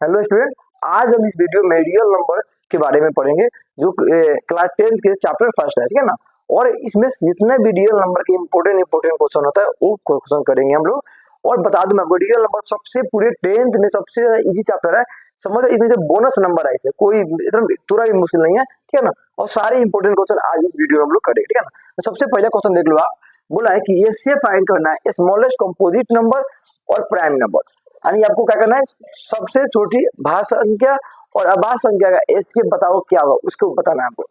Hello student, आज हम इस वीडियो में रियल नंबर के बारे में पढ़ेंगे जो क्लास 10 के चैप्टर फर्स्ट है, ठीक है ना। और इसमें जितने भी रियल नंबर के इंपोर्टेंट क्वेश्चन होता है वो क्वेश्चन करेंगे हम लोग। और बता दूं मैं आपको, रियल नंबर सबसे पूरे 10th में सबसे इजी चैप्टर है। समझ इसमें से बोनस नंबर है, इसमें कोई एकदम थोड़ा भी मुश्किल नहीं है, ठीक है ना। और सारे इंपोर्टेंट क्वेश्चन आज इस वीडियो में हम लोग करेंगे, ठीक है ना। तो सबसे पहला क्वेश्चन देख लो आप। बोला है कि एचसीएफ फाइंड करना है स्मॉलेस्ट कंपोजिट नंबर और प्राइम नंबर। यानी आपको क्या करना है, सबसे छोटी भाज्य संख्या और अभाज्य संख्या का एचसीएफ बताओ क्या होगा, उसको बताना है आपको।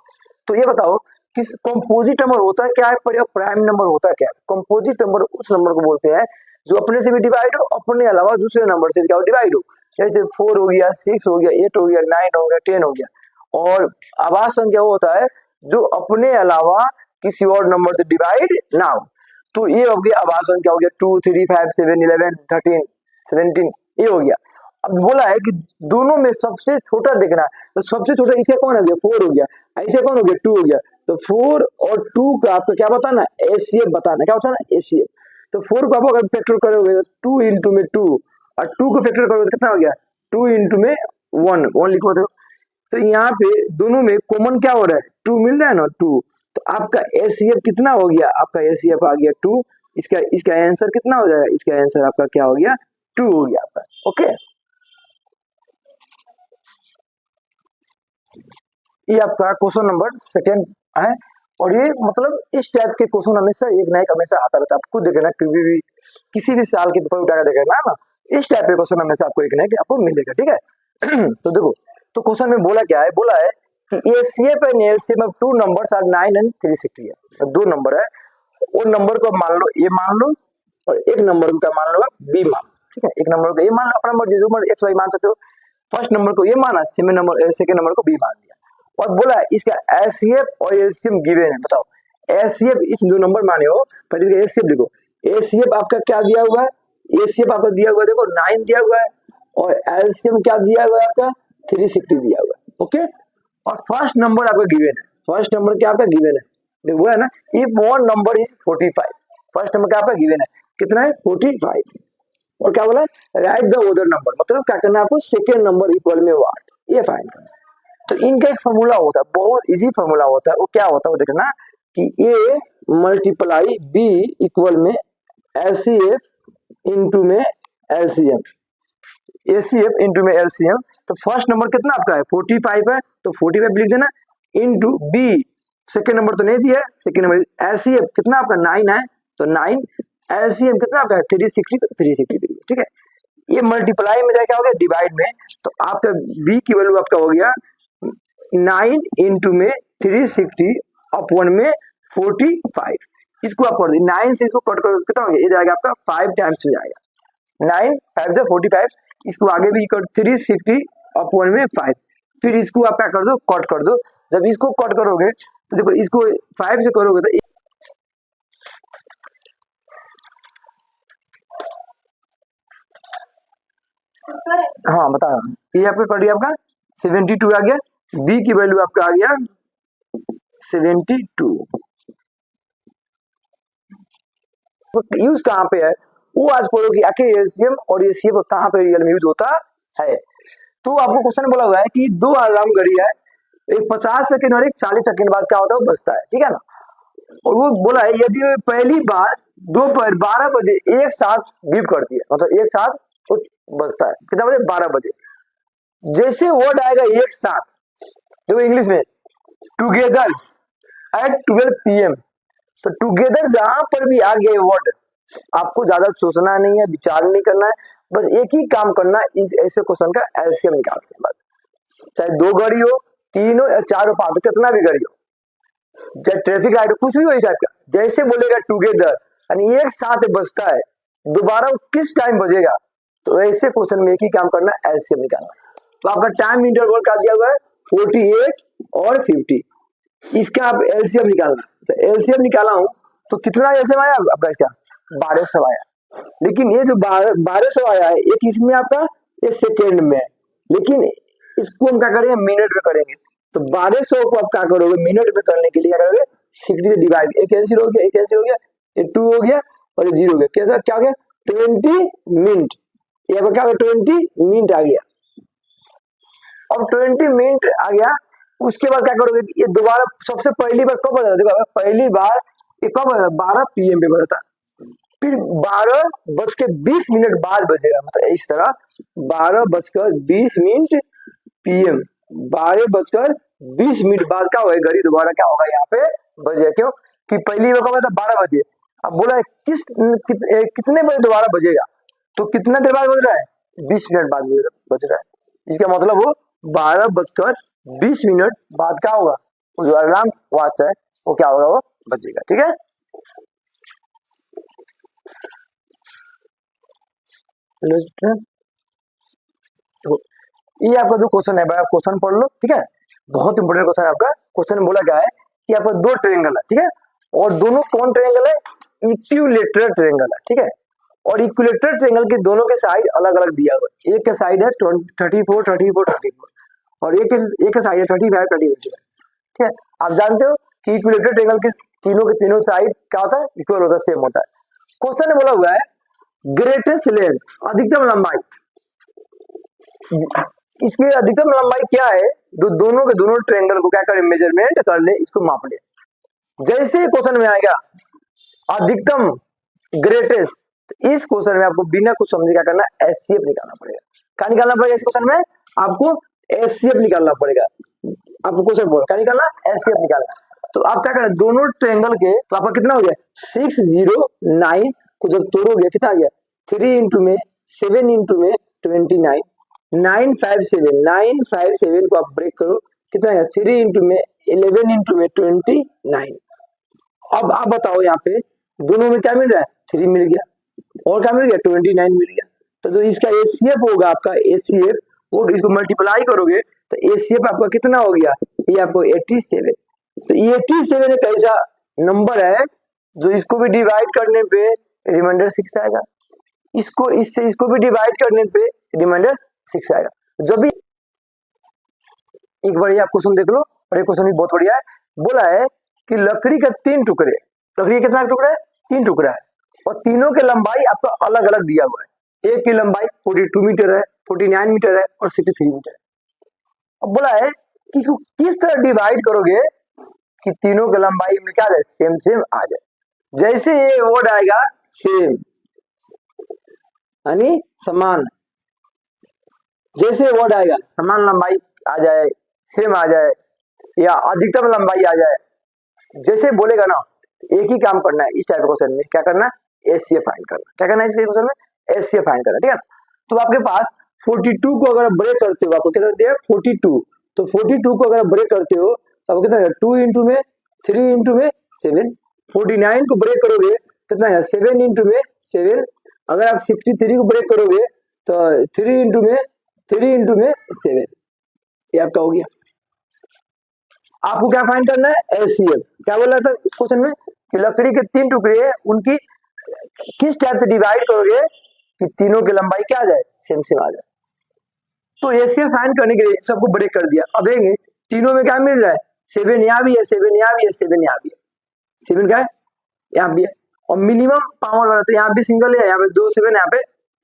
तो ये बताओ कि कंपोजिट नंबर होता है क्या है और प्राइम नंबर होता है क्या है। कंपोजिट नंबर उस नंबर को बोलते हैं जो अपने से भी डिवाइड हो, अपने अलावा दूसरे नंबर से भी क्या हो, डिवाइड हो। जैसे 4 हो गया, 6 हो गया, 8 हो गया, 9 हो गया, 10 हो गया। और अभाज्य संख्या वो होता है जो अपने अलावा किसी और नंबर से डिवाइड ना हो। तो ये हो गया अभाज्य संख्या, हो गया 2, 3, 5, 7, 11, 13, 17, ये हो गया। अब बोला है कि दोनों में सबसे छोटा देखना है, तो सबसे छोटा इसे कौन हो गया, 4 हो गया, ऐसे कौन हो गया, 2 हो गया। तो 4 और 2 का आपको क्या बताना है, एचसीएफ बताना है। क्या बताना है, एचसीएफ। तो 4 को आप अगर फैक्टर करोगे तो 2 इंटू में 2, और 2 को फैक्टर करोगे तो कितना हो गया, 2 इंटू में 1 लिखो। तो यहाँ पे दोनों में कॉमन क्या हो रहा है, 2 मिल रहा है ना, 2। तो आपका एचसीएफ कितना हो गया, आपका एचसीएफ आ गया 2। इसका आंसर कितना हो जाएगा, इसका आंसर आपका क्या हो गया, 2 हो गया आपका। ओके, ये आपका क्वेश्चन नंबर सेकेंड है। और ये मतलब इस टाइप के क्वेश्चन हमेशा एक ना एक हमेशा आता रहता है। आपको देखना कभी भी किसी भी साल के पेपर उठाकर देखना ना, इस टाइप के क्वेश्चन हमेशा आपको एक ना एक आपको मिलेगा, ठीक है। तो देखो, तो क्वेश्चन में बोला क्या है, बोला है कि HCF and LCM of 2 numbers are 9 and 360 है। तो 2 नंबर है, वो नंबर को मान लो ए मान लो, और एक नंबर को क्या मान लो, बी मान लो, ठीक है। एक नंबर को ए मान लो, अपना मर्जी जो एक्स वाई मान सकते हो। फर्स्ट नंबर को ये माना, सेकंड नंबर को बी मान लिया। और बोला इसका एचसीएफ और एलसीएम गिवन है। बताओ एचसीएफ, इस 2 नंबर माने हो, पर इसका एचसीएफ लिखो। एचसीएफ आपका क्या दिया हुआ है, एचसीएफ आपका दिया हुआ है, देखो 9 दिया हुआ है, और एलसीएम क्या दिया हुआ है आपका, 360 दिया हुआ है। ओके, और फर्स्ट नंबर आपका गिवन है। फर्स्ट नंबर क्या आपका गिवन है, देखो है ना, if one number is 45। First number क्या आपका गिवन है, कितना है, 45। और क्या बोला, राइट द अदर नंबर, मतलब क्या करना है आपको, सेकेंड नंबर इक्वल में व्हाट, ये फाइंड करना है। तो इनका एक फॉर्मूला होता है, बहुत इजी फॉर्मूला होता है। वो क्या होता है, वो देखना कि ए मल्टीप्लाई बी इक्वल में एचसीएफ इंटू में एलसीएम, एचसीएफ इंटू में एलसीएम। तो फर्स्ट नंबर कितना आपका है, 45 है, तो 45 लिख देना, इंटू बी, सेकेंड नंबर तो नहीं दिया, सेकेंड नंबर एलसीएफ कितना आपका 9 है, तो 9, एलसीएम कितना आपका है 360, 360, ठीक है। ये मल्टीप्लाई में जाके हो गया डिवाइड में, तो आपका बी की वैल्यू आपका हो गया 9 इंटू में 360 अपॉन में 45। इसको आप कर दो, 9 से इसको कट कर कितना हो गया, ये जाएगा आपका 5 टाइम्स हो जाएगा, 9 5 जा 45। इसको आगे भी कर 360 अपॉन में 5, फिर इसको आप क्या कर दो, कट कर दो। जब इसको कट करोगे तो देखो, इसको 5 से करोगे तो हाँ बता, ये आपका कर दिया, आपका 72 आ गया। बी की वैल्यू आपका आ गया 72। यूज कहाँ पे है वो आज पढ़ो कि आखिर एलसीएम और एचसीएफ कहाँ पे रियल में यूज होता है। तो आपको क्वेश्चन बोला हुआ है कि 2 अलार्म घड़ी है, एक 50 सेकंड और एक 40 सेकंड बाद क्या होता है, वो बजता है, ठीक है ना। और वो बोला है यदि पहली बार दोपहर 12 बजे एक साथ बीप करती है, मतलब एक साथ बजता है, कितना बजे, 12 बजे। जैसे वर्ड आएगा एक साथ, देखो इंग्लिश में टुगेदर एट 12 PM, तो टुगेदर जहां पर भी आ गया वर्ड, आपको ज्यादा सोचना नहीं है, विचार नहीं करना है, बस एक ही काम करना है, ऐसे क्वेश्चन का एलसीएम निकालते हैं बस। चाहे 2 घड़ी हो, 3 हो या 4 हो, 5 हो, कितना भी घड़ी हो, चाहे ट्रैफिक लाइट हो, कुछ भी हो इस टाइप का, जैसे बोलेगा टुगेदर यानी एक साथ बजता है, दोबारा किस टाइम बजेगा, तो ऐसे क्वेश्चन में एक ही काम करना है, एलसीएम निकालना। तो आपका टाइम इंटरवल क्या दिया हुआ है, 48 और 50। इसका आप एलसीएम निकालना। तो एलसीएम निकाला हूं तो कितना एलसीएम आया आपका, इसका 1200 आया। लेकिन ये जो 1200 आया है, एक इसमें आपका ये सेकेंड में है, लेकिन इसको हम क्या करेंगे, मिनट में करेंगे। तो 1200 को आप क्या करोगे, मिनट में करने के लिए क्या करोगे, 60 से डिवाइड, एक कैंसिल हो गया, एक कैंसिल हो गया, ये 2 हो गया और ये 0 हो गया, क्या हो गया 20 मिनट, ये क्या हो गया 20 मिनट आ गया। अब 20 मिनट आ गया, उसके बाद क्या करोगे, ये दोबारा सबसे पहली बार कब बजा, देखो पहली बार ये कब बजा, 12 PM पे बजा था, फिर 12:20 बाद बजेगा, मतलब इस तरह 12:20 PM, 12:20 बाद क्या होगा, घड़ी दोबारा क्या होगा यहाँ पे बजेगा, क्यों कि पहली बार कब बजा था 12 बजे, अब बोला है कितने बजे दोबारा बजेगा, तो कितना देर बाद बज रहा है, 20 मिनट बाद बज रहा है, इसका मतलब वो 12:20 बाद क्या होगा, वो जो अलार्म वॉच है वो क्या होगा, वो बजेगा। ठीक है, ये आपका जो क्वेश्चन है भाई, आप क्वेश्चन पढ़ लो। ठीक है, बहुत इंपोर्टेंट क्वेश्चन है आपका। क्वेश्चन बोला क्या है कि आपका दो ट्रायंगल है, ठीक है, और दोनों कौन ट्रायंगल है, इक्विलेटरल ट्रायंगल है। ठीक है, और इक्विलेटरल ट्रायंगल के दोनों के साइड अलग अलग दिया हुआ है, एक के साइड है 34 34 34 और एक के साइड है 35 35। ठीक है, आप जानते हो कि इक्विलेटरल ट्रायंगल के तीनों साइड क्या होता है, इक्वल होता है, सेम होता है। क्वेश्चन में बोला हुआ है ग्रेटेस्ट लेंथ, अधिकतम लंबाई, इसकी अधिकतम लंबाई क्या है, दोनों के दोनों ट्रायंगल को क्या करें, मेजरमेंट कर ले, इसको माप ले। जैसे क्वेश्चन में आएगा अधिकतम ग्रेटेस्ट, तो इस क्वेश्चन में आपको बिना कुछ समझे क्या करना है, एचसीएफ निकालना पड़ेगा। क्या निकालना पड़ेगा इस क्वेश्चन में, आपको एचसीएफ निकालना पड़ेगा। आपको क्वेश्चन बोला क्या निकालना, एचसीएफ निकालना। तो आप क्या करें, दोनों ट्रायंगल के, तो आपका कितना हो गया 609 को जब तोड़ोगे कितना आ गया, 3 इंटू में 7 इंटू में 29, 957 को आप ब्रेक करो, कितना है 3 इंटू में 11 इंटू में 29। अब आप बताओ यहाँ पे दोनों में क्या मिल रहा है, 3 मिल गया और क्या मिल गया 29 मिल गया। तो जो इसका एचसीएफ होगा आपका, एचसीएफ वो इसको मल्टीप्लाई करोगे तो एचसीएफ आपका कितना हो गया, ये आपको 87। तो 87 एक ऐसा नंबर है जो इसको भी डिवाइड करने पे रिमाइंडर 6 आएगा, इसको इससे इसको भी डिवाइड करने पे रिमाइंडर 6 आएगा। जब भी एक बढ़िया क्वेश्चन देख लो, और ये क्वेश्चन भी बहुत बढ़िया है। बोला है कि लकड़ी का 3 टुकड़े, लकड़ी का कितना टुकड़ा है, 3 टुकड़ा है, और तीनों की लंबाई आपका अलग अलग दिया हुआ है। एक की लंबाई 42 मीटर है, 49 मीटर है और 63 मीटर है। अब बोला है कि इसको किस तरह डिवाइड करोगे कि तीनों की लंबाई में क्या आ जाए, सेम सेम आ जाए। जैसे ये वर्ड आएगा सेम यानी समान, जैसे वर्ड आएगा समान लंबाई आ जाए, सेम आ जाए, या अधिकतम लंबाई आ जाए, जैसे बोलेगा ना, एक ही काम करना है इस टाइप क्वेश्चन में, क्या करना है, एचसीएफ फाइंड करना। क्या करना है इस क्वेश्चन में, एचसीएफ फाइंड करना। ठीक है, तो आपके पास 42 को अगर ब्रेक करते हो, आपको कितना दिया 42, तो 42 को अगर ब्रेक करते हो तो आपको कितना है 2 इंटू में 3 इंटू में 7। 49 को ब्रेक करोगे कितना है 7 इंटू में 7। अगर आप 63 को ब्रेक करोगे तो 3 इंटू में 7, ये आपका हो गया। आपको क्या फाइंड करना है, एचसीएफ। क्या बोला था क्वेश्चन में कि लकड़ी के 3 टुकड़े हैं, उनकी किस टाइप से डिवाइड करोगे कि तीनों की लंबाई क्या आ जाए, सेम सेम आ जाए। तो एचसीएफ फाइंड करने के लिए सबको ब्रेक कर दिया। अब देखेंगे तीनों में क्या मिल रहा है, 7 यहाँ भी है, 7 यहाँ भी है, 7 यहाँ भी है, 7 क्या है यहाँ भी है, और मिनिमम पावर वाला तो यहाँ भी सिंगल है, यहाँ पे 2 7 यहाँ पे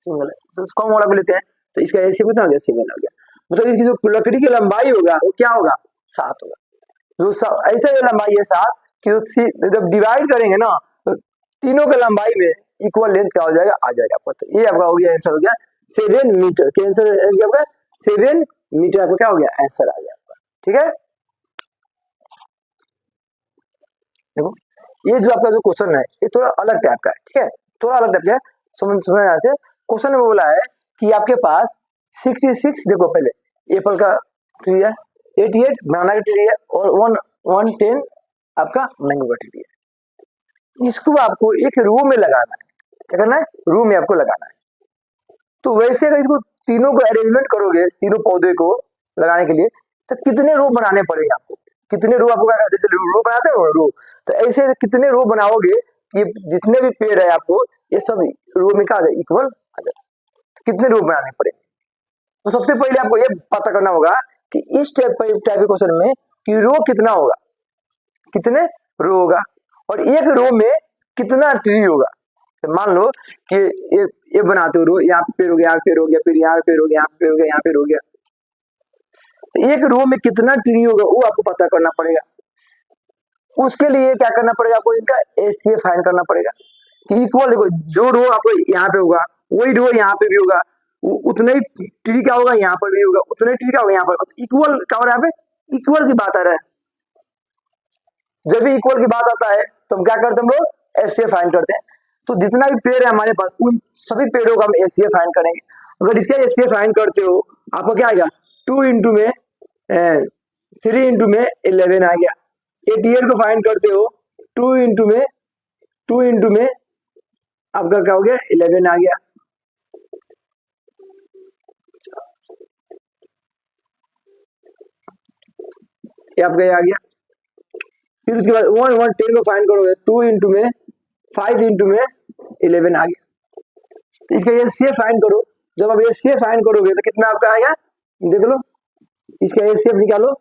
सिंगल है, तो कम वाला को लेते हैं, तो इसका एचसीएफ कितना हो गया 7 हो गया। मतलब इसकी जो लकड़ी की लंबाई होगा वो क्या होगा 7 होगा। जो ऐसा ये लंबाई है 7 कि जब डिवाइड करेंगे ना तो तीनों के लंबाई में इक्वल लेंथ क्या हो जाएगा, आ जाएगा आपका। तो ये आपका हो गया आंसर, हो गया 7 मीटर। क्या आंसर आपका 7 मीटर, आपका क्या हो गया आंसर आ गया आपका। ठीक है, देखो ये जो आपका जो क्वेश्चन है ये थोड़ा अलग टाइप का है। ठीक है, थोड़ा अलग टाइप का है, समझ से। क्वेश्चन में बोला है कि आपके पास 66, देखो पहले एप्पल का ट्री है, 88 बनाना का ट्री है, और 110 आपका मैंगो का ट्री है। इसको आपको एक रो में लगाना है। क्या करना है, रो में आपको लगाना है। तो वैसे अगर इसको तीनों को अरेंजमेंट करोगे, तीनों पौधे को लगाने के लिए, तो कितने रो बनाने पड़ेंगे आपको, कितने रो आपको, जैसे रो बनाते हैं रो, तो ऐसे कितने रो बनाओगे कि जितने भी पेड़ है आपको ये सब रो में क्या आ जाए, इक्वल आ जाए। कितने रो बनाने पड़ेंगे, तो सबसे पहले आपको ये पता करना होगा कि इस टाइप के क्वेश्चन में कि रो कितना होगा, कितने रो होगा, और एक रो में कितना ट्री होगा। तो मान लो कि ये बनाते हो रो, यहाँ पे पेड़ हो गया, यहाँ पेड़ हो गया, फिर यहाँ पेड़ हो गया, यहाँ पेड़ हो गया, यहाँ पेड़ हो गया, तो एक रो में कितना ट्री होगा वो आपको पता करना पड़ेगा। उसके लिए क्या करना पड़ेगा आपको, इनका एचसीएफ फाइंड करना पड़ेगा कि इक्वल, देखो जो रो आपको यहाँ पे होगा वही रो यहाँ पे भी होगा, उतने ही ट्री का होगा यहाँ पर भी होगा, उतने ट्री का होगा यहाँ पर, इक्वल का हो रहा है यहाँ पे, इक्वल की बात आ रहा है। जब भी इक्वल की बात आता है तो हम क्या करते हैं, हम लोग एचसीएफ फाइंड करते हैं। तो जितना भी पेड़ है हमारे पास उन सभी पेड़ों का हम एचसीएफ फाइंड करेंगे। अगर इसका एचसीएफ फाइंड करते हो आपको क्या आएगा, 2 इंटू में 3 इंटू में 11 आ गया। 88 को फाइंड करते हो 2 इंटू में आपका क्या हो गया, 11 आ गया। ये आपका आ गया। फिर उसके बाद 110 को फाइंड करोगे 2 इंटू में 5 इंटू में 11 आ गया। तो इसका एचसीएफ फाइंड करो। जब आप एचसीएफ फाइंड करोगे तो कितना आपका आएगा, देख लो इसका एचसीएफ निकालो।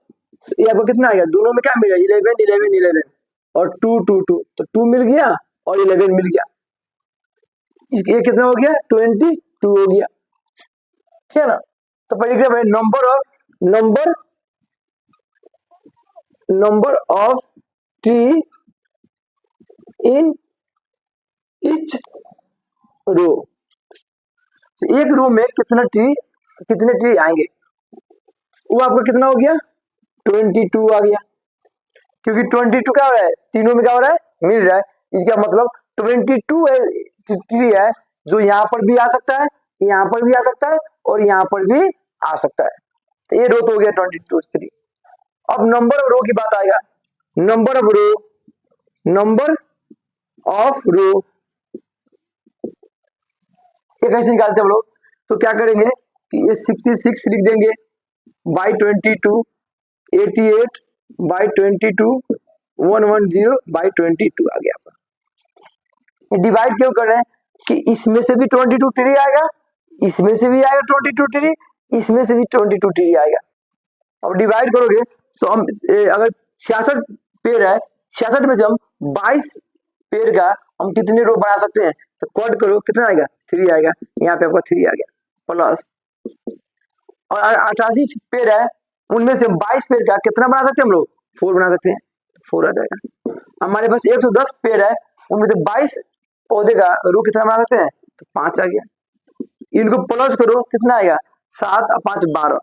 तो ये आपको कितना आएगा, दोनों में क्या मिलेगा, 11 11 11 और 2 2 2, तो 2 मिल गया और 11 मिल गया। ये कितना हो गया, 22 हो गया, ठीक है ना। तो पहले number of tree in each row. तो एक रो में कितने ट्री आएंगे, वो आपका कितना हो गया, 22 आ गया। क्योंकि 22 क्या हो रहा है, तीनों में क्या हो रहा है, मिल रहा है। इसका मतलब 22 ट्री है जो यहाँ पर भी आ सकता है, यहाँ पर भी आ सकता है और यहाँ पर भी आ सकता है। तो ये रो तो हो गया 22 ट्री। अब नंबर ऑफ रो की बात आएगा। नंबर ऑफ रो ये कैसे निकालते हैं हम लोग, तो क्या करेंगे कि ये 66 लिख देंगे बाई 22, 88 बाई 22, 110 बाई 22 आ गया। डिवाइड क्यों कर रहे हैं कि इसमें से भी 22 ट्री आएगा, इसमें से भी आएगा 22 ट्री, इसमें से भी 22 ट्री आएगा। अब डिवाइड करोगे तो हम अगर 66 पेड़ है, 66 में से हम 22 पेड़ का हम कितने रो बना सकते हैं, तो कट करो कितना आएगा, 3 आएगा। यहाँ पे आपका 3 आ गया प्लस, और 88 पेड़ है उनमें से 22 पेड़ का कितना बना सकते हैं हम लोग, 4 बना सकते हैं, 4 आ जाएगा। हमारे पास 110 पेड़ है उनमें से 22 पौधे का रो कितना बना सकते हैं, तो 5 आ गया। इनको प्लस करो कितना आएगा, 7 और 5 12,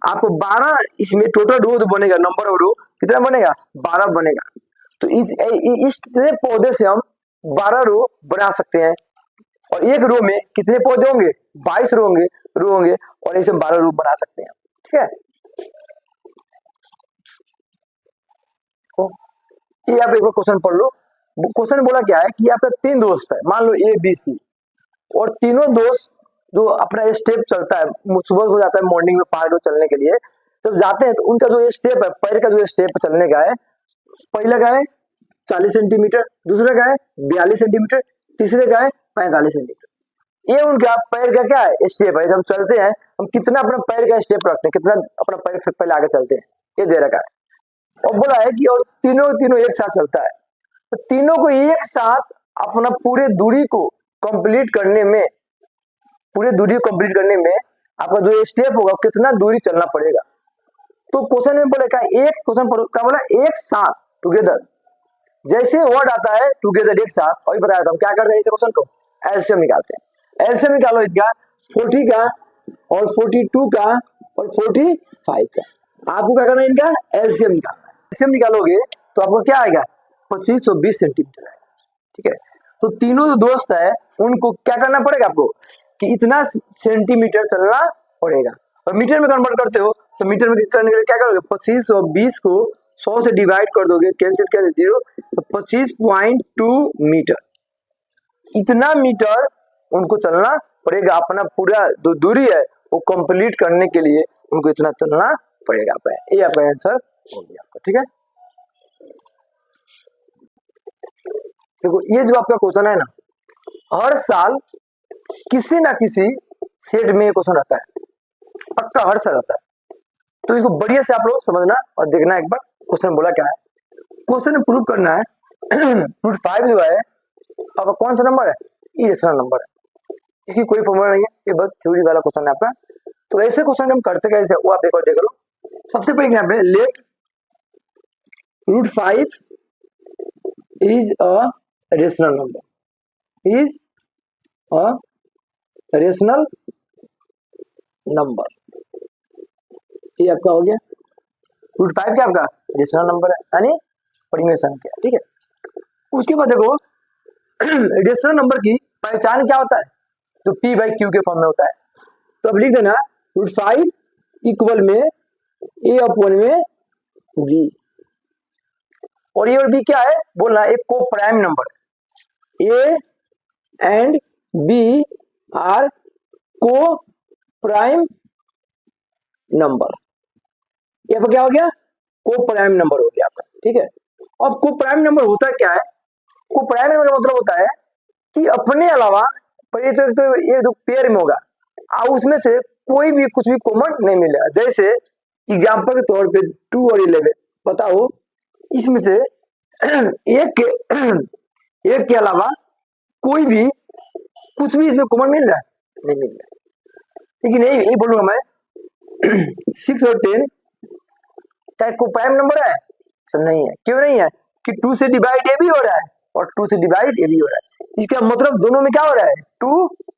आपको 12 इसमें टोटल रो जो बनेगा, नंबर ऑफ रो कितना बनेगा, 12 बनेगा। तो इस पौधे से हम 12 रो बना सकते हैं। और एक रो में कितने पौधे होंगे, 22 रो होंगे और ऐसे 12 रो बना सकते हैं, ठीक है। तो ये आप एक बार क्वेश्चन पढ़ लो। क्वेश्चन बोला क्या है कि आपका 3 दोस्त है, मान लो ए बी सी, और तीनों दोस्त जो अपना स्टेप चलता है, सुबह हो जाता है मॉर्निंग में पार्क में चलने के लिए, जब जाते हैं तो उनका जो स्टेप है, पैर का जो स्टेप चलने का है, पहला का है 40 सेंटीमीटर, दूसरे का है 42 सेंटीमीटर, तीसरे का है 45 सेंटीमीटर। ये उनका पैर का क्या है, स्टेप है। जब हम चलते हैं हम कितना अपना पैर का स्टेप रखते हैं, कितना अपना पैर पहले आगे चलते हैं, ये दे रखा है। और बोला है कि और तीनों एक साथ चलता है, तो तीनों को एक साथ अपना पूरे दूरी को कंप्लीट करने में आपका जो स्टेप होगा कितना दूरी चलना पड़ेगा। तो क्वेश्चन में बोले एक क्वेश्चन क्या बोला, एक साथ टुगेदर, जैसे वर्ड आता है टुगेदर एक साथ, और बताया था हम क्या करते हैं, इस क्वेश्चन को एलसीएम निकालते हैं। एलसीएम निकालो इसका 40 का और 42 का और 45 का, आपको क्या करना है, इनका एलसीएम निकालना है। एलसीएम निकालोगे तो आपको क्या आएगा, 2520 सेंटीमीटर आएगा, ठीक है। तो तीनों जो दोस्त है उनको क्या करना पड़ेगा आपको, कि इतना सेंटीमीटर चलना पड़ेगा। और मीटर में कन्वर्ट करते हो तो मीटर में करने के लिए क्या करोगे, 2520 को 100 से डिवाइड कर दोगे, कैंसिल कर 0, तो 25.2 मीटर, इतना मीटर उनको चलना पड़ेगा। अपना पूरा जो दूरी है वो कंप्लीट करने के लिए उनको इतना चलना पड़ेगा। ये आपका आंसर हो गया आपका, ठीक है। देखो ये जो आपका क्वेश्चन है ना, हर साल किसी ना किसी सेट में क्वेश्चन आता है, पक्का हर साल आता है। तो इसको बढ़िया से आप लोग समझना और देखना एक बार क्वेश्चन बोला क्या है। क्वेश्चन में प्रूव करना है रूट 5 जो है आपका कौन सा नंबर है, इरेशनल नंबर है, इसकी कोई फॉर्मूला नहीं है, ये बस थ्योरी वाला क्वेश्चन है आपका। तो ऐसे क्वेश्चन हम करते कैसे वो आप एक बार देख लो। सबसे पहले यहाँ पे let √5 is a rational number, is a rational number. ये आपका हो गया √5 क्या आपका रेशनल नंबर है, यानी परिमेय संख्या। ठीक है, उसके बाद देखो रेशनल नंबर की पहचान क्या होता है, तो p/q के फॉर्म में होता है। तो अब लिख देना √5 इक्वल में a/1 में b, और ये और b क्या है बोलना, एक को प्राइम नंबर है। a एंड b आर को प्राइम नंबर, ये क्या हो गया, को प्राइम नंबर हो गया आपका। ठीक है, अब को प्राइम नंबर होता क्या है, को प्राइम नंबर का मतलब होता है कि अपने अलावा तो ये जो पेयर में होगा और उसमें से कोई भी कुछ भी कॉमन नहीं मिलेगा। जैसे एग्जांपल के तौर पे 2 और 11 बताओ, इसमें से एक के अलावा कोई भी कुछ भी इसमें कॉमन मिल रहा है, नहीं मिल रहा है। लेकिन यही बोलूंगा मैं 6 और 10 क्या को प्राइम नंबर है, तो नहीं है। क्यों नहीं है, कि 2 से डिवाइड ये भी हो रहा है और 2 से डिवाइड ये भी हो रहा है, इसका मतलब दोनों में क्या हो रहा है, 2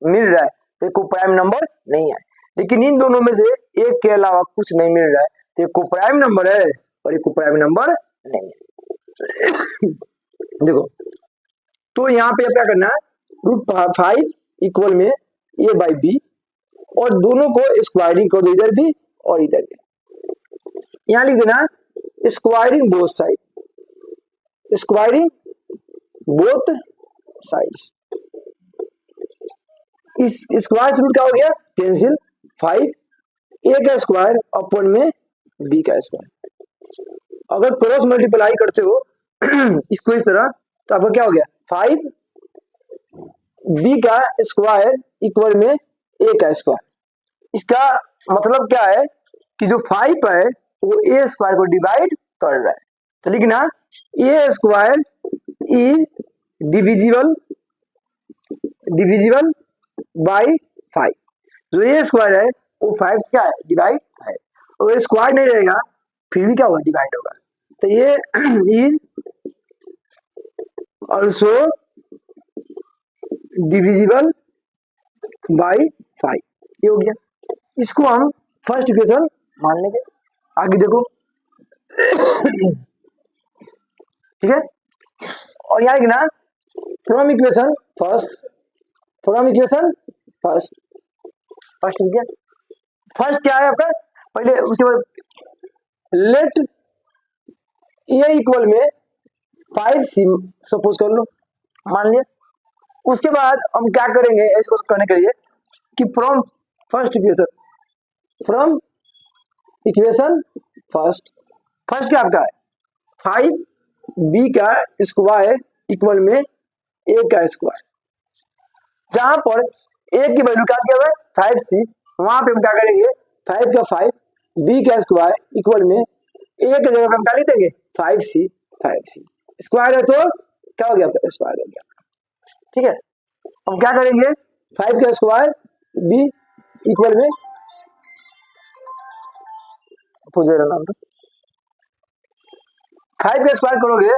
मिल रहा है, तो को प्राइम नंबर नहीं है। लेकिन इन दोनों में से एक के अलावा कुछ नहीं मिल रहा है, तो एक को प्राइम नंबर है और एक को प्राइम नंबर नहीं है। देखो, तो यहाँ पे क्या करना है, √5 इक्वल में a/b, और दोनों को स्क्वायरिंग कर दो, इधर भी और इधर भी। यहाँ लिख देना squaring both side, squaring both sides. इस स्क्वायर रूट क्या हो गया, कैंसिल 5 a का स्क्वायर अपॉन में b का स्क्वायर। अगर क्रॉस मल्टीप्लाई करते हो इसको इस तरह, तो आपका क्या हो गया 5 b का स्क्वायर इक्वल में a का स्क्वायर। इसका मतलब क्या है कि जो 5 है वो a स्क्वायर को डिवाइड कर रहा है, तो लिखना a square is divisible by 5। जो a स्क्वायर है वो 5 क्या है, डिवाइड है। अगर स्क्वायर नहीं रहेगा फिर भी क्या होगा, डिवाइड होगा। तो ये इज ऑल्सो डिविजिबल बाई 5, ये हो गया। इसको हम फर्स्ट इक्वेशन मान लेंगे। आगे देखो ठीक है, और यहाँ लिखना from equation first, from equation first, first लिख दिया। फर्स्ट क्या है आपका, पहले उसके बाद लेट ए इक्वल में 5c सपोज कर लो, मान लिया। उसके बाद हम क्या करेंगे ऐसे करने के लिए कि from first equation, from equation first, first क्या आपका है 5b का स्क्वायर इक्वल में a का स्क्वायर। जहां पर a की वैल्यू क्या दिया हुआ है 5c, वहां पे हम क्या करेंगे 5 का 5 b का स्क्वायर इक्वल में a की जगह पे हम क्या लिख देंगे 5c, 5c स्क्वायर है तो क्या हो गया स्क्वायर हो गया। ठीक है, हम क्या करेंगे 5 का स्क्वायर b इक्वल में नाम तो 5 का स्क्वायर करोगे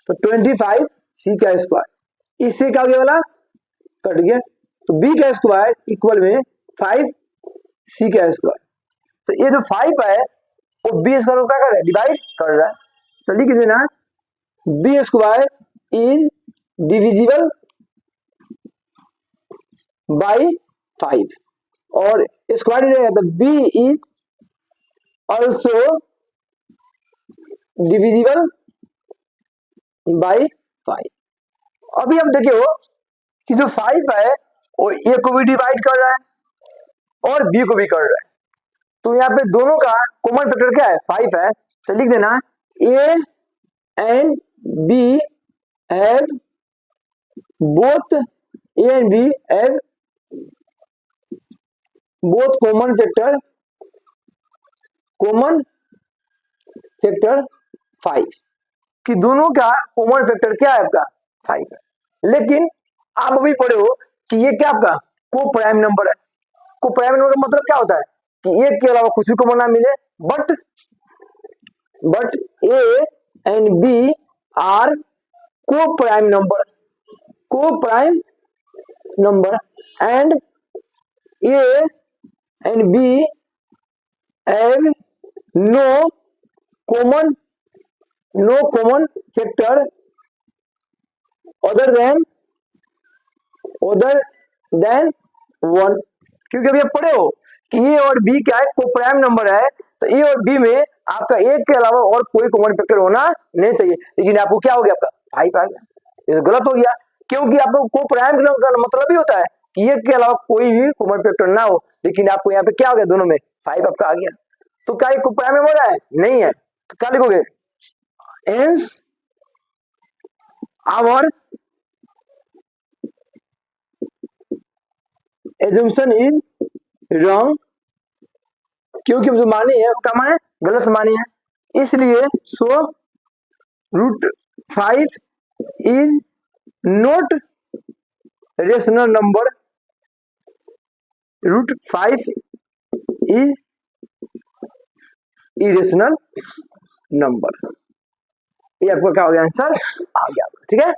तो 25c का स्क्वायर, इससे क्या हो गया वाला कट गया, तो b का स्क्वायर इक्वल में 5c का स्क्वायर। तो ये जो 5 है वो b स्क्वायर को क्या कर रहा है, डिवाइड कर रहा है। तो लिख देना b square is divisible by 5, और स्क्वायर रहेगा तो b is also divisible by 5। अभी हम देखे हो कि जो 5 है वो a को भी डिवाइड कर रहा है और b को भी कर रहा है, तो यहाँ पे दोनों का कॉमन फैक्टर क्या है 5 है। तो लिख देना a and b have both, a and b have both common factor 5, कि दोनों का कॉमन फैक्टर क्या है आपका 5 है। लेकिन आप अभी पढ़े हो कि ये क्या आपका को प्राइम नंबर है। को प्राइम नंबर का मतलब क्या होता है कि एक के अलावा कुछ भी कॉमन ना मिले, but but A and B are co-prime number and A and B have no common factor other than 1, क्योंकि अभी आप पढ़े हो कि ए और बी क्या है, कोप्राइम नंबर है, तो ए और बी में आपका एक के अलावा और कोई कॉमन फैक्टर होना नहीं चाहिए, लेकिन आपको क्या हो गया, आपका 5 आ गया। ये गलत हो गया, क्योंकि आपको कोप्राइम का मतलब ही होता है कि एक के अलावा कोई भी कॉमन फैक्टर ना हो, लेकिन आपको यहाँ पे क्या हो गया, दोनों में 5 आपका आ गया। तो क्या ये कोप्राइम नंबर है? नहीं है। तो क्या लिखोगे, hence our assumption is wrong, क्योंकि जो मानी है वो क्या माने, गलत मानी है, इसलिए सो √5 is not rational number, √5 is irrational number। ये आपका क्या हो गया, आंसर आ गया, ठीक है।